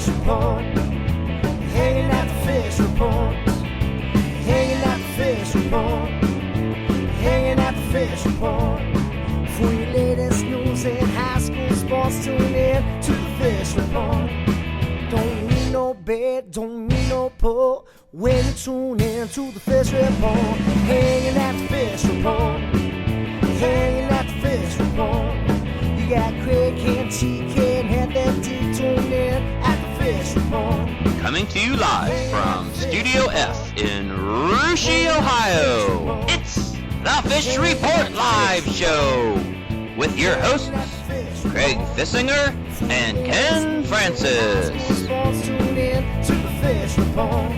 fish report. Hanging at the fish report. Hanging at the fish report. Hanging at the fish report. For your latest news in high school sports, tune in to the fish report. Don't need no bed, don't need no pull. When you tune in to the fish report. Hanging at the fish report. Hanging at the fish report. You got Craig and TK and Head that D, tune in at the fish report. Coming to you live from Studio F in Russia, Ohio. It's the Fish Report Live Show with your hosts, Craig Fissinger and Ken Francis. Tune in to the fish report.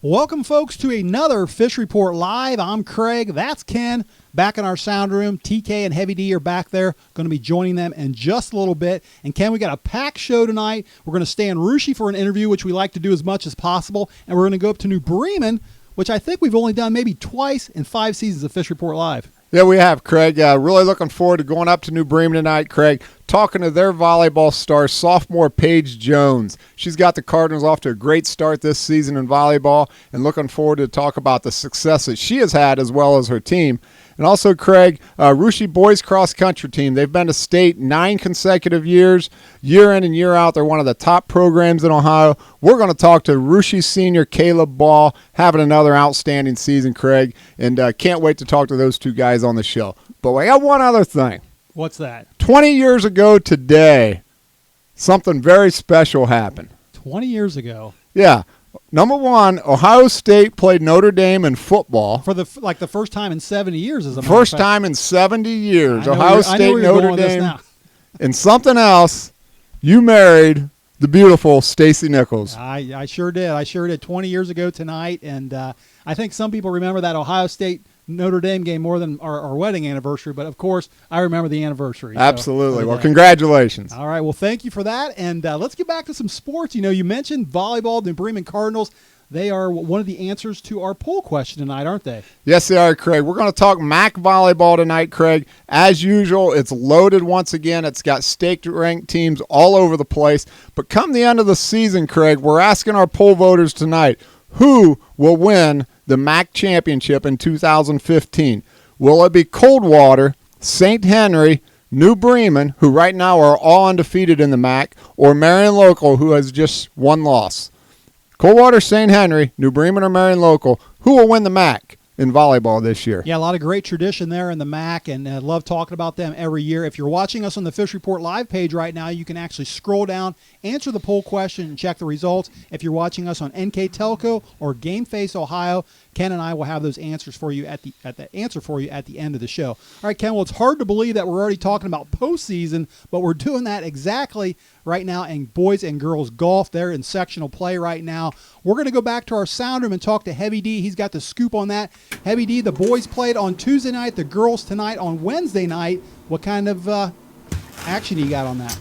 Welcome, folks, to another Fish Report Live. I'm Craig. That's Ken. Back in our sound room. TK and Heavy D are back there. Going to be joining them in just a little bit. And Ken, we got a packed show tonight. We're going to stay in Russia for an interview, which we like to do as much as possible. And we're going to go up to New Bremen, which I think we've only done maybe twice in 5 seasons of Fish Report Live. Yeah, we have, Craig. Really looking forward to going up to New Bremen tonight, Craig, talking to their volleyball star, sophomore Paige Jones. She's got the Cardinals off to a great start this season in volleyball, and looking forward to talk about the success that she has had as well as her team. And also, Craig, Russia boys cross country team. They've been to state 9 consecutive years, year in and year out. They're one of the top programs in Ohio. We're going to talk to Russia senior Caleb Ball, having another outstanding season, Craig, and can't wait to talk to those two guys on the show. But we got one other thing. What's that? 20 years ago today, something very special happened. 20 years ago. Yeah. Number one, Ohio State played Notre Dame in football. For the first time in 70 years, as a matter of First fact. time in 70 years. I know Ohio State, Notre Dame. And something else, you married the beautiful Stacy Nichols. I sure did. I sure did 20 years ago tonight. And I think some people remember that Ohio State Notre Dame game more than our wedding anniversary. But, of course, I remember the anniversary. Absolutely. Well, congratulations. All right. Well, thank you for that. And let's get back to some sports. You know, you mentioned volleyball, the Bremen Cardinals. They are one of the answers to our poll question tonight, aren't they? Yes, they are, Craig. We're going to talk MAC volleyball tonight, Craig. As usual, it's loaded once again. It's got state-ranked teams all over the place. But come the end of the season, Craig, we're asking our poll voters tonight, who will win the MAC championship in 2015? Will it be Coldwater, St. Henry, New Bremen, who right now are all undefeated in the MAC, or Marion Local, who has just one loss? Coldwater, St. Henry, New Bremen, or Marion Local, who will win the MAC in volleyball this year? Yeah, a lot of great tradition there in the MAC, and love talking about them every year. If you're watching us on the Fish Report Live page right now, you can actually scroll down, answer the poll question, and check the results. If you're watching us on NK Telco or Game Face Ohio, Ken and I will have those answers for you at the end of the show. All right, Ken. Well, it's hard to believe that we're already talking about postseason, but we're doing that exactly right now in boys and girls golf. They're in sectional play right now. We're going to go back to our sound room and talk to Heavy D. He's got the scoop on that. Heavy D, the boys played on Tuesday night, the girls tonight on Wednesday night. What kind of action you got on that?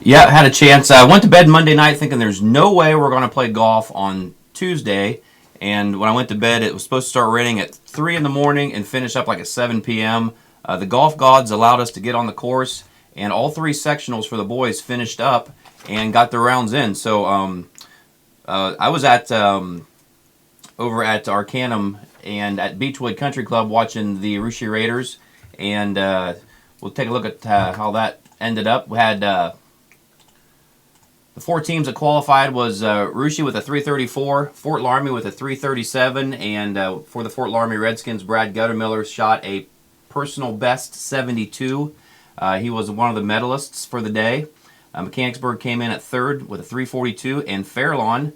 Yeah, I had a chance. I went to bed Monday night thinking there's no way we're going to play golf on Tuesday. And when I went to bed, it was supposed to start raining at 3 in the morning and finish up like at 7 p.m. The golf gods allowed us to get on the course, and all 3 sectionals for the boys finished up and got their rounds in. So I was at over at Arcanum and at Beechwood Country Club watching the Russia Raiders, and we'll take a look at how that ended up. We had the 4 teams that qualified was Russia with a 334, Fort Laramie with a 337, and for the Fort Laramie Redskins, Brad Guttermiller shot a personal best 72. He was one of the medalists for the day. Mechanicsburg came in at 3rd with a 342, and Fairlawn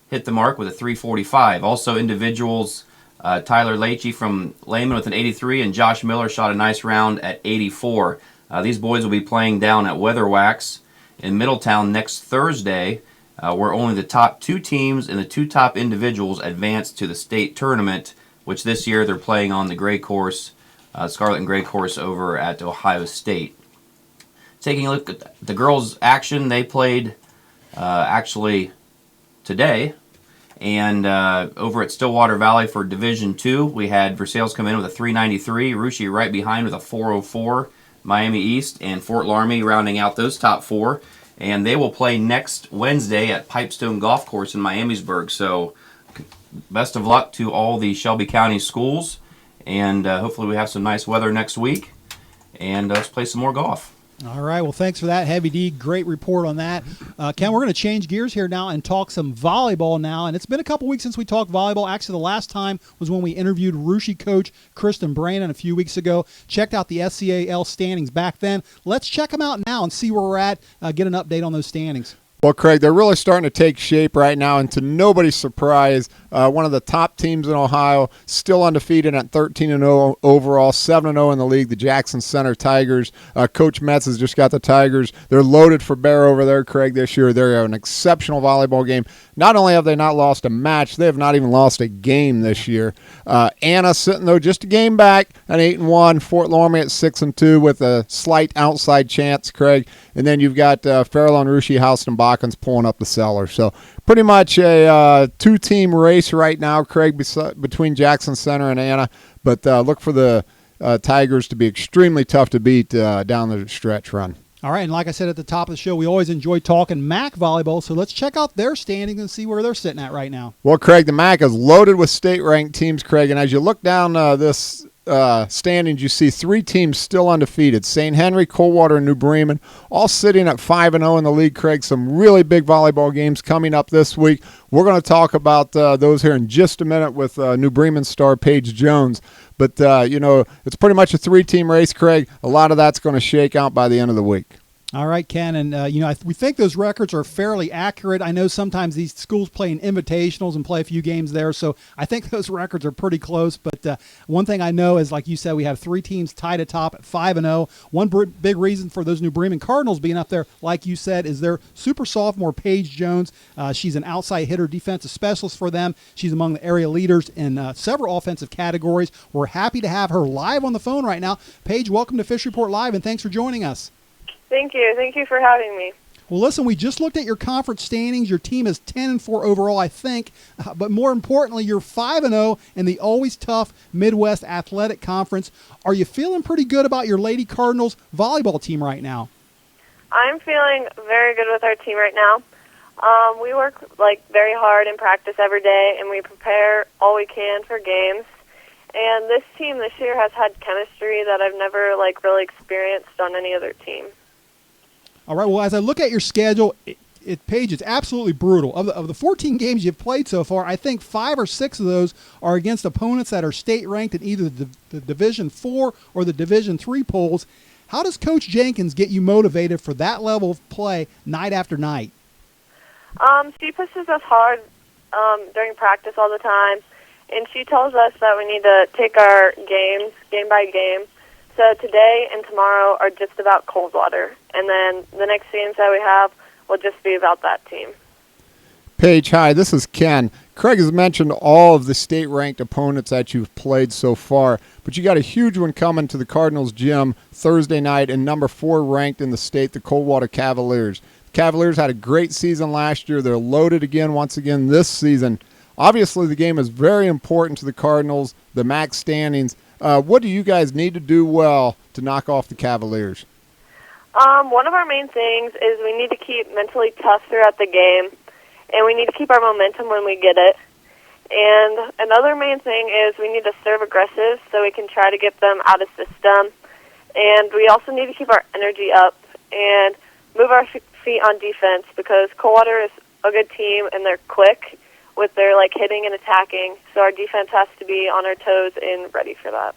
hit the mark with a 345. Also individuals, Tyler Leachy from Lehman with an 83, and Josh Miller shot a nice round at 84. These boys will be playing down at Weatherwax in Middletown next Thursday, where only the top 2 teams and the 2 top individuals advance to the state tournament, which this year they're playing on the gray course, Scarlet and Gray course over at Ohio State. Taking a look at the girls' action, they played actually today, and over at Stillwater Valley for Division II, we had Versailles come in with a 393, Russia right behind with a 404. Miami East, and Fort Laramie rounding out those top 4. And they will play next Wednesday at Pipestone Golf Course in Miamisburg. So best of luck to all the Shelby County schools, and hopefully we have some nice weather next week, and let's play some more golf. All right. Well, thanks for that, Heavy D. Great report on that. Ken, we're going to change gears here now and talk some volleyball now. And it's been a couple weeks since we talked volleyball. Actually, the last time was when we interviewed Russia coach Kristen Brannon a few weeks ago. Checked out the SCAL standings back then. Let's check them out now and see where we're at, get an update on those standings. Well, Craig, they're really starting to take shape right now, and to nobody's surprise, one of the top teams in Ohio, still undefeated at 13-0 overall, 7-0 in the league, the Jackson Center Tigers. Coach Metz has just got the Tigers. They're loaded for bear over there, Craig, this year. They're an exceptional volleyball game. Not only have they not lost a match, they have not even lost a game this year. Anna sitting, though, just a game back at 8-1. Fort Laramie at 6-2 with a slight outside chance, Craig. And then you've got Fairlawn, Russia, Houston, Bachans pulling up the cellar. So pretty much a two-team race right now, Craig, between Jackson Center and Anna. But look for the Tigers to be extremely tough to beat down the stretch run. All right, and like I said at the top of the show, we always enjoy talking MAC volleyball, so let's check out their standings and see where they're sitting at right now. Well, Craig, the MAC is loaded with state-ranked teams, Craig, and as you look down this standings, you see 3 teams still undefeated: St. Henry, Coldwater, and New Bremen, all sitting at 5-0 in the league, Craig. Some really big volleyball games coming up this week. We're going to talk about those here in just a minute with New Bremen star Paige Jones. But, it's pretty much a 3-team race, Craig. A lot of that's going to shake out by the end of the week. All right, Ken, and we think those records are fairly accurate. I know sometimes these schools play in invitationals and play a few games there, so I think those records are pretty close. But one thing I know is, like you said, we have 3 teams tied atop at 5-0. One big reason for those New Bremen Cardinals being up there, like you said, is their super sophomore Paige Jones. She's an outside hitter, defensive specialist for them. She's among the area leaders in several offensive categories. We're happy to have her live on the phone right now. Paige, welcome to Fish Report Live, and thanks for joining us. Thank you. Thank you for having me. Well, listen, we just looked at your conference standings. Your team is 10-4 overall, I think. But more importantly, you're 5-0 in the always tough Midwest Athletic Conference. Are you feeling pretty good about your Lady Cardinals volleyball team right now? I'm feeling very good with our team right now. We work very hard in practice every day, and we prepare all we can for games. And this team this year has had chemistry that I've never really experienced on any other team. All right, well, as I look at your schedule, Paige, it's absolutely brutal. Of the 14 games you've played so far, I think 5 or 6 of those are against opponents that are state-ranked in either the Division 4 or the Division 3 polls. How does Coach Jenkins get you motivated for that level of play night after night? She pushes us hard during practice all the time, and she tells us that we need to take our games game by game. So today and tomorrow are just about Coldwater, and then the next games that we have will just be about that team. Paige, hi, this is Ken. Craig has mentioned all of the state-ranked opponents that you've played so far, but you got a huge one coming to the Cardinals gym Thursday night, and number 4 ranked in the state, the Coldwater Cavaliers. The Cavaliers had a great season last year. They're loaded once again this season. Obviously, the game is very important to the Cardinals, the MAC standings. What do you guys need to do well to knock off the Cavaliers? One of our main things is we need to keep mentally tough throughout the game, and we need to keep our momentum when we get it. And another main thing is we need to serve aggressive so we can try to get them out of system. And we also need to keep our energy up and move our feet on defense, because Coldwater is a good team and they're quick with their hitting and attacking, so our defense has to be on our toes and ready for that.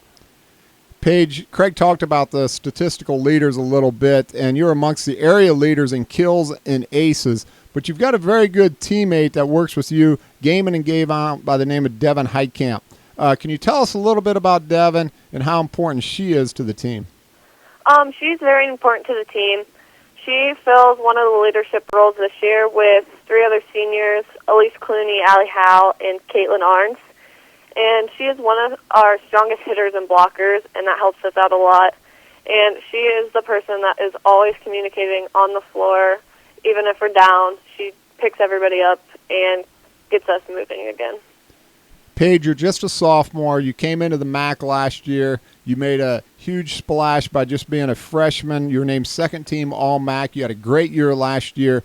Paige, Craig talked about the statistical leaders a little bit, and you're amongst the area leaders in kills and aces, but you've got a very good teammate that works with you, game in and game out, by the name of Devin Heitkamp. Can you tell us a little bit about Devin and how important she is to the team? She's very important to the team. She fills one of the leadership roles this year with 3 other seniors, Elise Clooney, Allie Howe, and Caitlin Arns. And she is one of our strongest hitters and blockers, and that helps us out a lot. And she is the person that is always communicating on the floor. Even if we're down, she picks everybody up and gets us moving again. Paige, you're just a sophomore. You came into the MAC last year. You made a huge splash by just being a freshman. You were named second team All-MAC. You had a great year last year.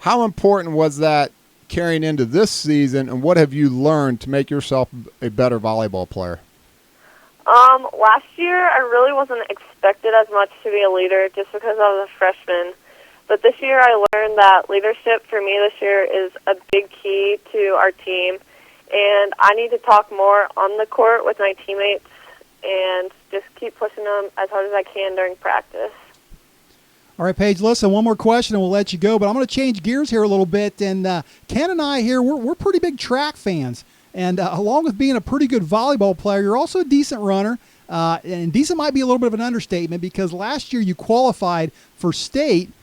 How important was that carrying into this season, and what have you learned to make yourself a better volleyball player? Last year, I really wasn't expected as much to be a leader just because I was a freshman. But this year, I learned that leadership for me this year is a big key to our team. And I need to talk more on the court with my teammates and just keep pushing them as hard as I can during practice. All right, Paige, listen, one more question and we'll let you go. But I'm going to change gears here a little bit. And Ken and I here, we're pretty big track fans. And along with being a pretty good volleyball player, you're also a decent runner. And decent might be a little bit of an understatement because last year you qualified for state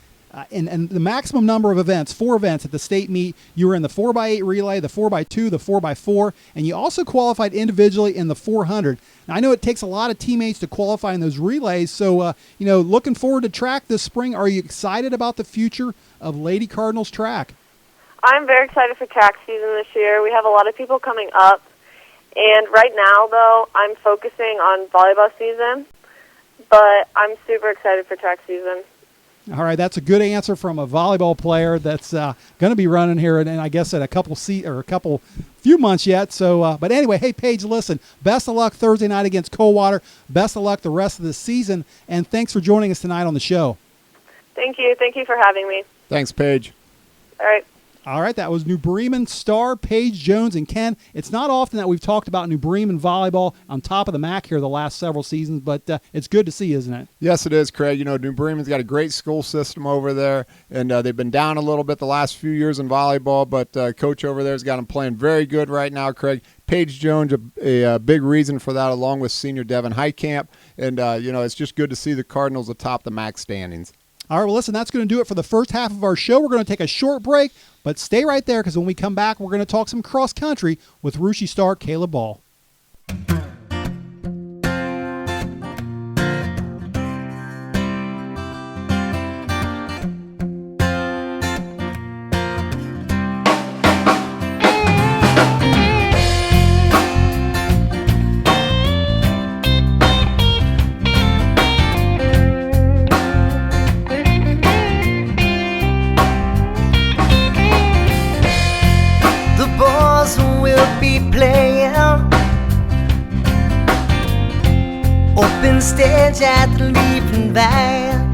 and the maximum number of events, 4 events at the state meet. You were in the 4x8 relay, the 4x2, the 4x4, and you also qualified individually in the 400. Now, I know it takes a lot of teammates to qualify in those relays, so, looking forward to track this spring. Are you excited about the future of Lady Cardinals track? I'm very excited for track season this year. We have a lot of people coming up. And right now, though, I'm focusing on volleyball season, but I'm super excited for track season. All right, that's a good answer from a volleyball player that's going to be running here, and I guess at a few months yet. So, but anyway, hey Paige, listen, best of luck Thursday night against Coldwater. Best of luck the rest of the season, and thanks for joining us tonight on the show. Thank you. Thank you for having me. Thanks, Paige. All right. All right, that was New Bremen star Paige Jones. And Ken, it's not often that we've talked about New Bremen volleyball on top of the MAC here the last several seasons, but it's good to see, isn't it? Yes, it is, Craig. New Bremen's got a great school system over there, and they've been down a little bit the last few years in volleyball, but coach over there has got them playing very good right now, Craig. Paige Jones, a big reason for that, along with senior Devin Heitkamp, and it's just good to see the Cardinals atop the MAC standings. All right, well, listen, that's going to do it for the first half of our show. We're going to take a short break, but stay right there because when we come back, we're going to talk some cross country with Russia star Caleb Ball. Open stage at the Leaping Band.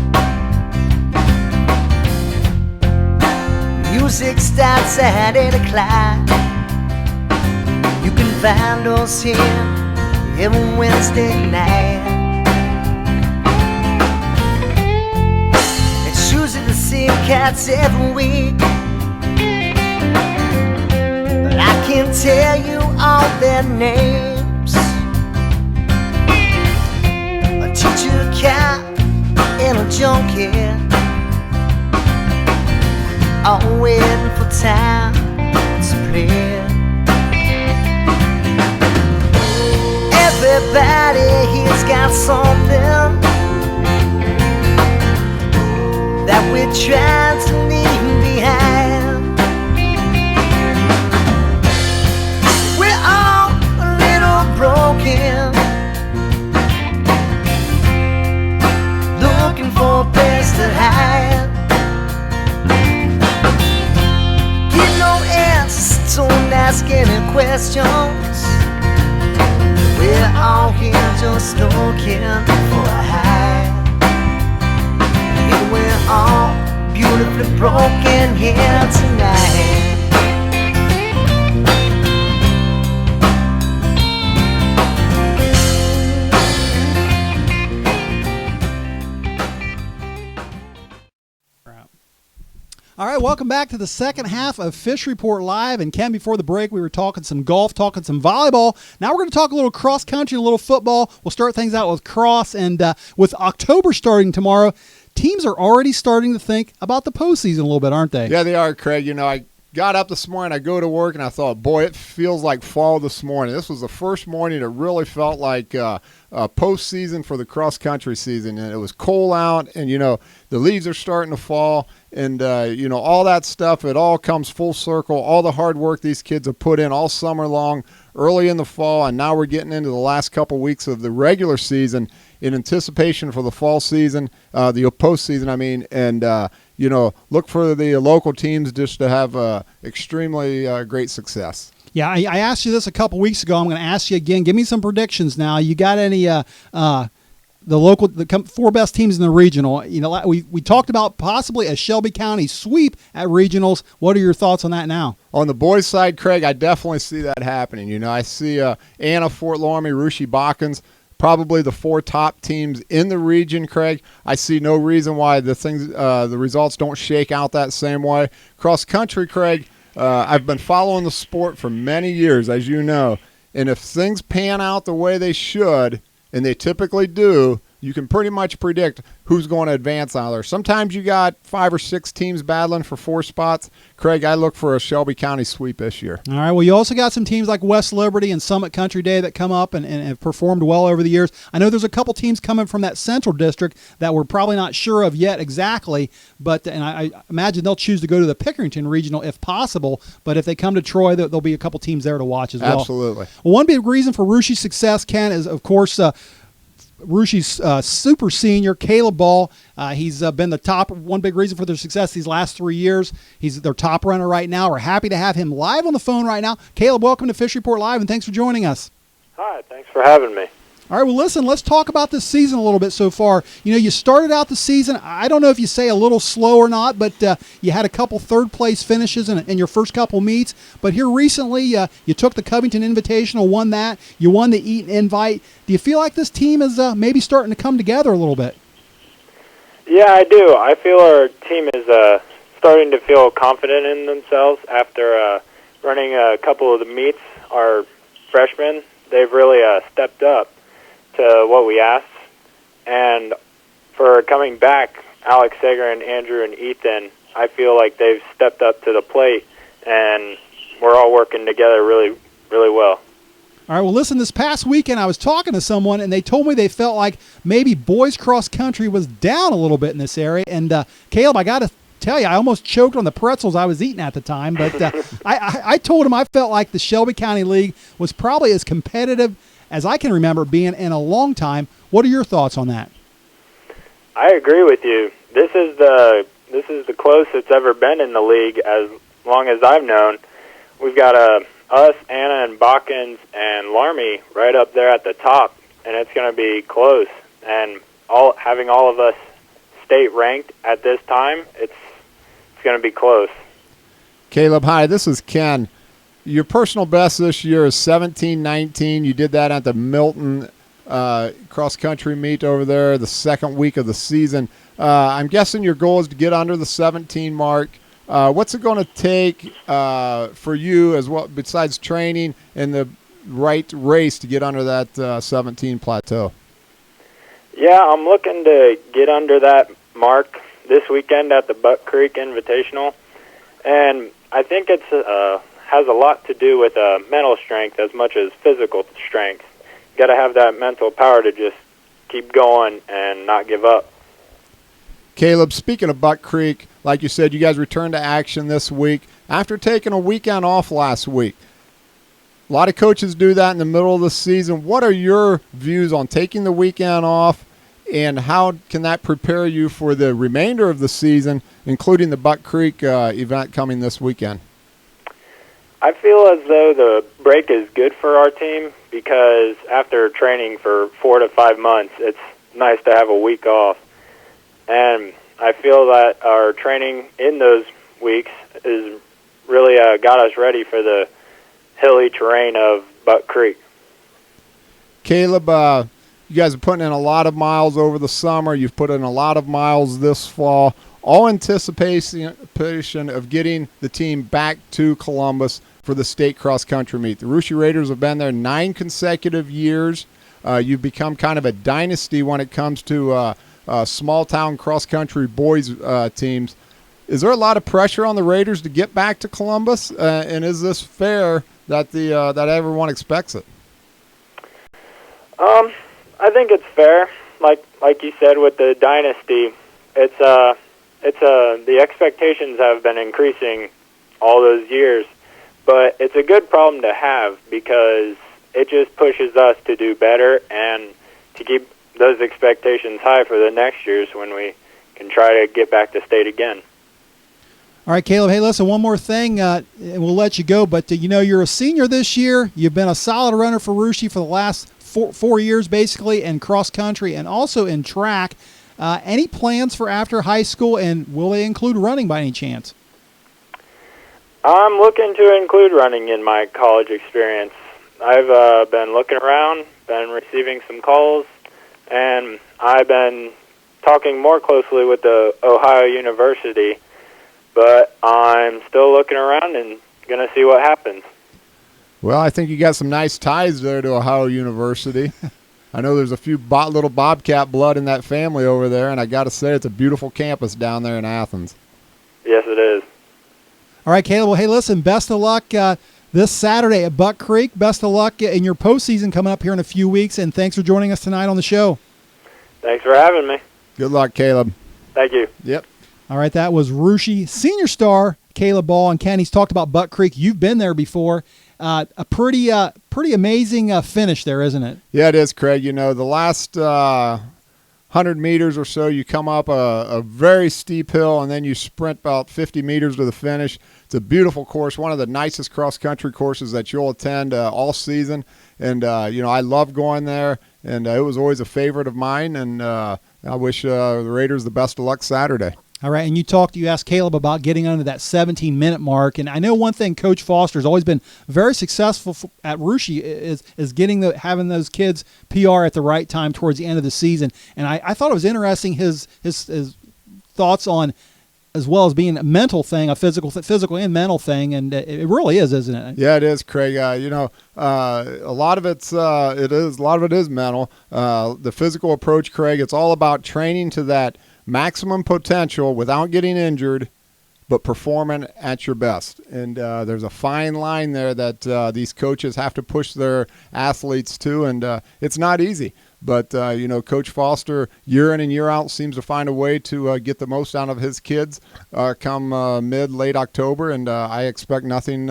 Music starts at 8 o'clock. You can find us here every Wednesday night. It's usually the same cats every week, but I can't tell you all their names. Teacher, cat, and a junkie, all waiting for time to play. Everybody here's got something that we're trying to leave behind. We're all a little broken, looking for a place to hide. Get no answers, don't ask any questions. We're all here just looking for a high. And we're all beautifully broken here tonight. All right, welcome back to the second half of Fish Report Live. And Ken, before the break, we were talking some golf, talking some volleyball. Now we're going to talk a little cross country, a little football. We'll start things out with cross. And with October starting tomorrow, teams are already starting to think about the postseason a little bit, aren't they? Yeah, they are, Craig. I got up this morning, I go to work, and I thought, boy, it feels like fall this morning. This was the first morning that really felt like postseason for the cross-country season. And it was cold out, and, the leaves are starting to fall, and, all that stuff, it all comes full circle. All the hard work these kids have put in all summer long early in the fall, and now we're getting into the last couple weeks of the regular season in anticipation for the fall season, the postseason, and look for the local teams just to have extremely great success. Yeah, I asked you this a couple weeks ago. I'm going to ask you again. Give me some predictions now. You got any the four best teams in the regional? We talked about possibly a Shelby County sweep at regionals. What are your thoughts on that now? On the boys' side, Craig, I definitely see that happening. I see Anna, Fort Loramie, Russia, Botkins, probably the four top teams in the region, Craig. I see no reason why the results don't shake out that same way. Cross country, Craig, I've been following the sport for many years, as you know, and if things pan out the way they should, and they typically do, you can pretty much predict who's going to advance out there. Sometimes you got 5 or 6 teams battling for 4 spots. Craig, I look for a Shelby County sweep this year. All right, well, you also got some teams like West Liberty and Summit Country Day that come up and have performed well over the years. I know there's a couple teams coming from that Central District that we're probably not sure of yet exactly, and I imagine they'll choose to go to the Pickerington Regional if possible, but if they come to Troy, there'll be a couple teams there to watch as well. Absolutely. Well, one big reason for Rushie's success, Ken, is, of course, Rushie's super senior, Caleb Ball. He's been one big reason for their success these last 3 years. He's their top runner right now. We're happy to have him live on the phone right now. Caleb, welcome to Fish Report Live, and thanks for joining us. Hi, thanks for having me. All right, well, listen, let's talk about this season a little bit so far. You started out the season, I don't know if you say a little slow or not, but you had a couple third-place finishes in your first couple meets. But here recently, you took the Covington Invitational, won that. You won the Eaton Invite. Do you feel like this team is maybe starting to come together a little bit? Yeah, I do. I feel our team is starting to feel confident in themselves after running a couple of the meets. Our freshmen, they've really stepped up to what we asked, and for coming back, Alex Sager and Andrew and Ethan, I feel like they've stepped up to the plate, and we're all working together really, really well. All right, well, listen, this past weekend I was talking to someone, and they told me they felt like maybe boys cross country was down a little bit in this area, and Caleb, I got to tell you, I almost choked on the pretzels I was eating at the time, but I told him I felt like the Shelby County League was probably as competitive as I can remember being in a long time. What are your thoughts on that? I agree with you. This is the closest it's ever been in the league as long as I've known. We've got us, Anna, and Botkins, and Larmy right up there at the top, and it's going to be close. And having all of us state ranked at this time, it's going to be close. Caleb, hi, this is Ken. Your personal best this year is 17:19. You did that at the Milton cross-country meet over there the second week of the season. I'm guessing your goal is to get under the 17 mark. What's it going to take for you as well, besides training and the right race, to get under that 17 plateau? Yeah, I'm looking to get under that mark this weekend at the Buck Creek Invitational, and I think it's has a lot to do with mental strength as much as physical strength. You got to have that mental power to just keep going and not give up. Caleb, speaking of Buck Creek, like you said, you guys returned to action this week after taking a weekend off last week. A lot of coaches do that in the middle of the season. What are your views on taking the weekend off, and how can that prepare you for the remainder of the season, including the Buck Creek event coming this weekend? I feel as though the break is good for our team because after training for 4 to 5 months, it's nice to have a week off. And I feel that our training in those weeks is really got us ready for the hilly terrain of Buck Creek. Caleb, you guys are putting in a lot of miles over the summer. You've put in a lot of miles this fall, all anticipation of getting the team back to Columbus for the state cross-country meet. The Russia Raiders have been there 9 consecutive years. You've become kind of a dynasty when it comes to small-town cross-country boys teams. Is there a lot of pressure on the Raiders to get back to Columbus, and is this fair that that everyone expects it? I think it's fair. Like you said, with the dynasty, it's the expectations have been increasing all those years. but it's a good problem to have because it just pushes us to do better and to keep those expectations high for the next years when we can try to get back to state again. All right, Caleb. Hey, listen, one more thing, and we'll let you go. But, you're a senior this year. You've been a solid runner for Russia for the last four years, basically, in cross country and also in track. Any plans for after high school, and will they include running by any chance? I'm looking to include running in my college experience. I've been looking around, been receiving some calls, and I've been talking more closely with the Ohio University, but I'm still looking around and going to see what happens. Well, I think you got some nice ties there to Ohio University. I know there's a few little Bobcat blood in that family over there, and I got to say it's a beautiful campus down there in Athens. Yes, it is. All right, Caleb. Well, hey, listen, best of luck this Saturday at Buck Creek. Best of luck in your postseason coming up here in a few weeks, and thanks for joining us tonight on the show. Thanks for having me. Good luck, Caleb. Thank you. Yep. All right, that was Russia senior star Caleb Ball. And Ken, he's talked about Buck Creek. You've been there before. A pretty amazing finish there, isn't it? Yeah, it is, Craig. The last 100 meters or so, you come up a very steep hill, and then you sprint about 50 meters to the finish. It's a beautiful course, one of the nicest cross-country courses that you'll attend all season. And, I love going there, and it was always a favorite of mine, and I wish the Raiders the best of luck Saturday. All right, and you asked Caleb about getting under that 17-minute mark, and I know one thing Coach Foster has always been very successful at Russia is having those kids PR at the right time towards the end of the season, and I thought it was interesting his thoughts on, as well as being a mental thing, a physical and mental thing, and it really is, isn't it? Yeah, it is, Craig. A lot of it is mental. The physical approach, Craig, it's all about training to that maximum potential without getting injured, but performing at your best. And there's a fine line there that these coaches have to push their athletes to, and it's not easy. But, Coach Foster, year in and year out, seems to find a way to get the most out of his kids come late October, and I expect nothing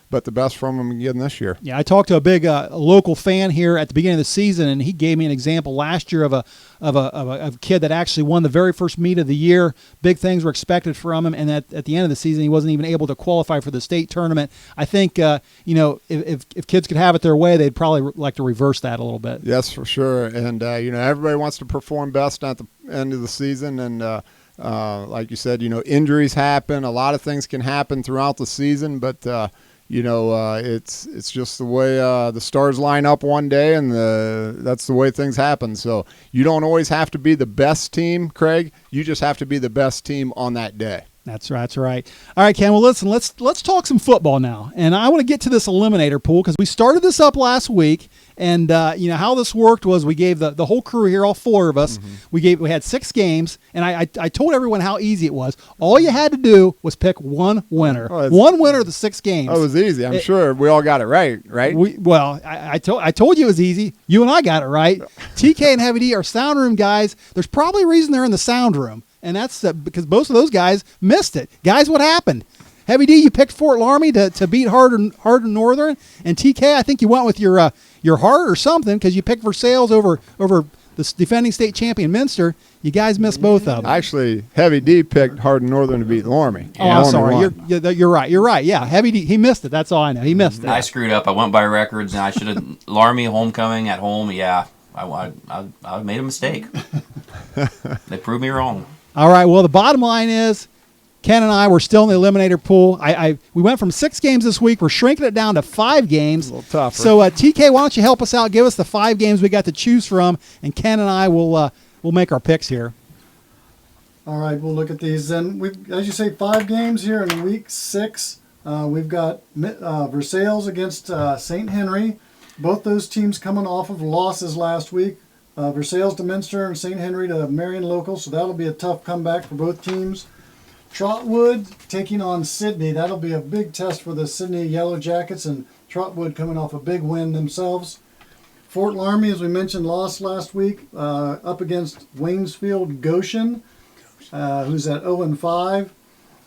but the best from him again this year. Yeah, I talked to a big local fan here at the beginning of the season, and he gave me an example last year of a kid that actually won the very first meet of the year. Big things were expected from him, and at the end of the season, he wasn't even able to qualify for the state tournament. I think, if kids could have it their way, they'd probably like to reverse that a little bit. Yes, for sure. And, everybody wants to perform best at the end of the season. And like you said, injuries happen. A lot of things can happen throughout the season. But, it's just the way the stars line up one day, and that's the way things happen. So you don't always have to be the best team, Craig. You just have to be the best team on that day. That's right. All right, Ken. Well, listen, let's talk some football now. And I want to get to this eliminator pool because we started this up last week. And how this worked was we gave the whole crew here, all four of us, we had 6 games, and I told everyone how easy it was. All you had to do was pick one winner. One winner of the 6 games. Oh, it was easy. I'm sure we all got it right? I told you it was easy. You and I got it right. TK and Heavy D are sound room guys. There's probably a reason they're in the sound room, and that's because most of those guys missed it. Guys, what happened? Heavy D, you picked Fort Laramie to beat Hardin Northern, and TK, I think you went with your heart or something because you picked Versailles over the defending state champion Minster. You guys missed both of them. Actually, Heavy D picked Hardin Northern to beat Laramie. Oh, I'm sorry. You're right. You're right. Yeah, Heavy D, he missed it. That's all I know. He missed it. I screwed up. I went by records, and I should have Laramie homecoming at home. Yeah, I made a mistake. They proved me wrong. All right. Well, the bottom line is, Ken and I were still in the eliminator pool. We went from 6 games this week. We're shrinking it down to 5 games. A little tougher. So, TK, why don't you help us out? Give us the 5 games we got to choose from, and Ken and I will make our picks here. All right, we'll look at these. Then, as you say, 5 games here in week 6. We've got Versailles against St. Henry. Both those teams coming off of losses last week. Versailles to Minster and St. Henry to Marion Local, so that'll be a tough comeback for both teams. Trotwood taking on Sydney. That'll be a big test for the Sydney Yellow Jackets, and Trotwood coming off a big win themselves. Fort Laramie, as we mentioned, lost last week up against Waynesfield Goshen, who's at 0-5.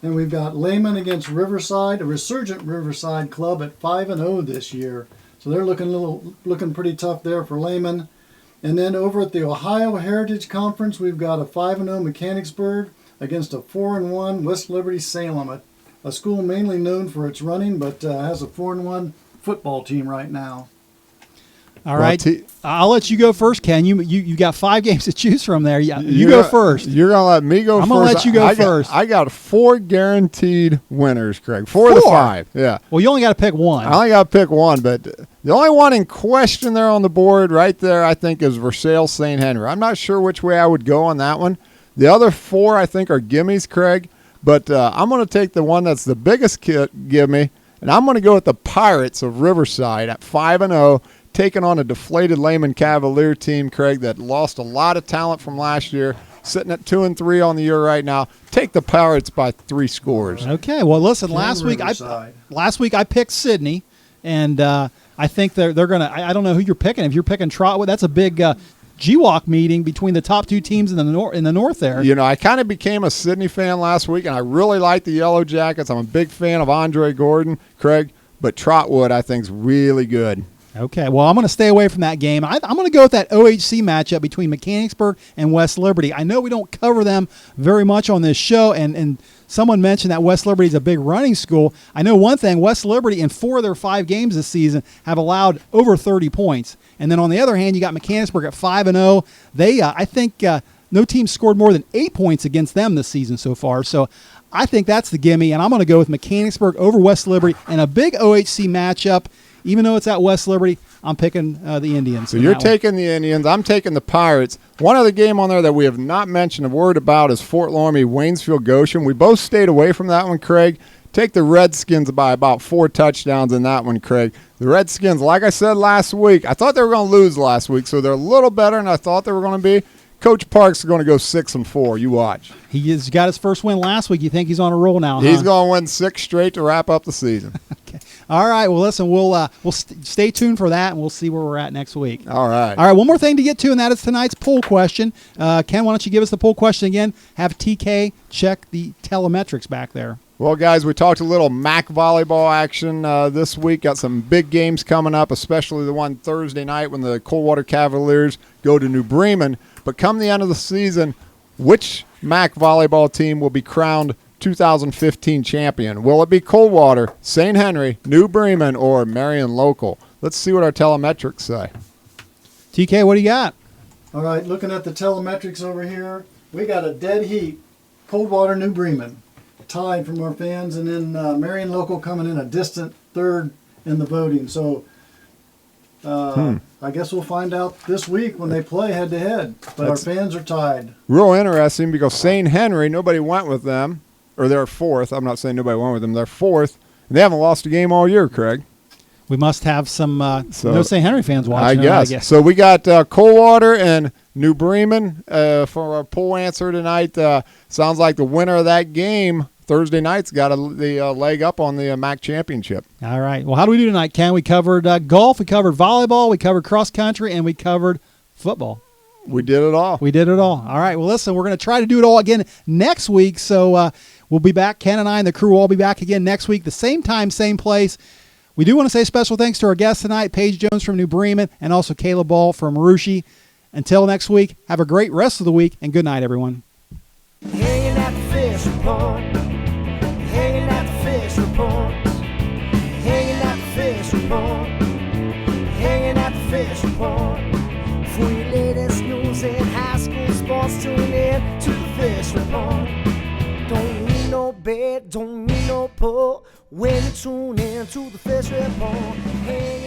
And we've got Lehman against Riverside, a resurgent Riverside club at 5-0 this year. So they're looking pretty tough there for Lehman. And then over at the Ohio Heritage Conference, we've got a 5-0 Mechanicsburg against a 4-1 West Liberty Salem, a school mainly known for its running, but has a 4-1 football team right now. All right, I'll let you go first, Ken. You got 5 games to choose from there. You go first. You're going to let me go first? I'm going to let you go first. I got 4 guaranteed winners, Craig. 4 to 5. Yeah. Well, you only got to pick one. I only got to pick one, but the only one in question there on the board right there, I think, is Versailles St. Henry. I'm not sure which way I would go on that one. The other 4, I think, are gimmies, Craig. But I'm going to take the one that's the biggest gimme, and I'm going to go with the Pirates of Riverside at 5-0. Taking on a deflated Lehman Cavalier team, Craig, that lost a lot of talent from last year, sitting at 2-3 on the year right now. Take the Pirates by 3 scores. Okay. Well, listen. Last week I picked Sydney, and I think they're gonna. I don't know who you're picking. If you're picking Trotwood, that's a big GWAC meeting between the top 2 teams in the north there. You know, I kind of became a Sydney fan last week, and I really like the Yellow Jackets. I'm a big fan of Andre Gordon, Craig, but Trotwood I think is really good. Okay, well, I'm going to stay away from that game. I'm going to go with that OHC matchup between Mechanicsburg and West Liberty. I know we don't cover them very much on this show, and someone mentioned that West Liberty is a big running school. I know one thing, West Liberty in 4 of their 5 games this season have allowed over 30 points. And then on the other hand, you got Mechanicsburg at 5-0. They, I think, no team scored more than 8 points against them this season so far. So I think that's the gimme, and I'm going to go with Mechanicsburg over West Liberty and a big OHC matchup. Even though it's at West Liberty, I'm picking the Indians. So you're taking the Indians. I'm taking the Pirates. One other game on there that we have not mentioned a word about is Fort Laramie, Waynesfield, Goshen. We both stayed away from that one, Craig. Take the Redskins by about 4 touchdowns in that one, Craig. The Redskins, like I said last week, I thought they were going to lose last week, so they're a little better than I thought they were going to be. Coach Parks is going to go 6-4. You watch. He has got his first win last week. You think he's on a roll now? He's going to win 6 straight to wrap up the season. Okay. All right. Well, listen. We'll stay tuned for that, and we'll see where we're at next week. All right. All right. One more thing to get to, and that is tonight's poll question. Ken, why don't you give us the poll question again? Have TK check the telemetrics back there. Well, guys, we talked a little MAC volleyball action this week. Got some big games coming up, especially the one Thursday night when the Coldwater Cavaliers go to New Bremen. But come the end of the season, which MAC volleyball team will be crowned 2015 champion? Will it be Coldwater, St. Henry, New Bremen, or Marion Local? Let's see what our telemetrics say. TK, what do you got? All right, looking at the telemetrics over here, we got a dead heat. Coldwater, New Bremen, tied from our fans, and then Marion Local coming in a distant 3rd in the voting. So I guess we'll find out this week when they play head-to-head. But our fans are tied. Real interesting because St. Henry, nobody went with them, or they're 4th. I'm not saying nobody went with them. They're 4th, and they haven't lost a game all year, Craig. We must have some no St. Henry fans watching. I guess. So we got Coldwater and New Bremen for our poll answer tonight. Sounds like the winner of that game Thursday night's got the leg up on the MAC championship. All right. Well, how do we do tonight, Ken? We covered golf, we covered volleyball, we covered cross country, and we covered football. We did it all. We did it all. All right. Well, listen, we're going to try to do it all again next week. So we'll be back. Ken and I and the crew will all be back again next week, the same time, same place. We do want to say special thanks to our guests tonight, Paige Jones from New Bremen and also Caleb Ball from Russia. Until next week, have a great rest of the week, and good night, everyone. Hanging at the fish report. Hanging at the fish report. Hanging at the fish report. Hanging at the fish report. For your latest news in high school sports, tune in to the fish report. Don't need no bed, don't need no pull. When you tune in to the fish report. Hang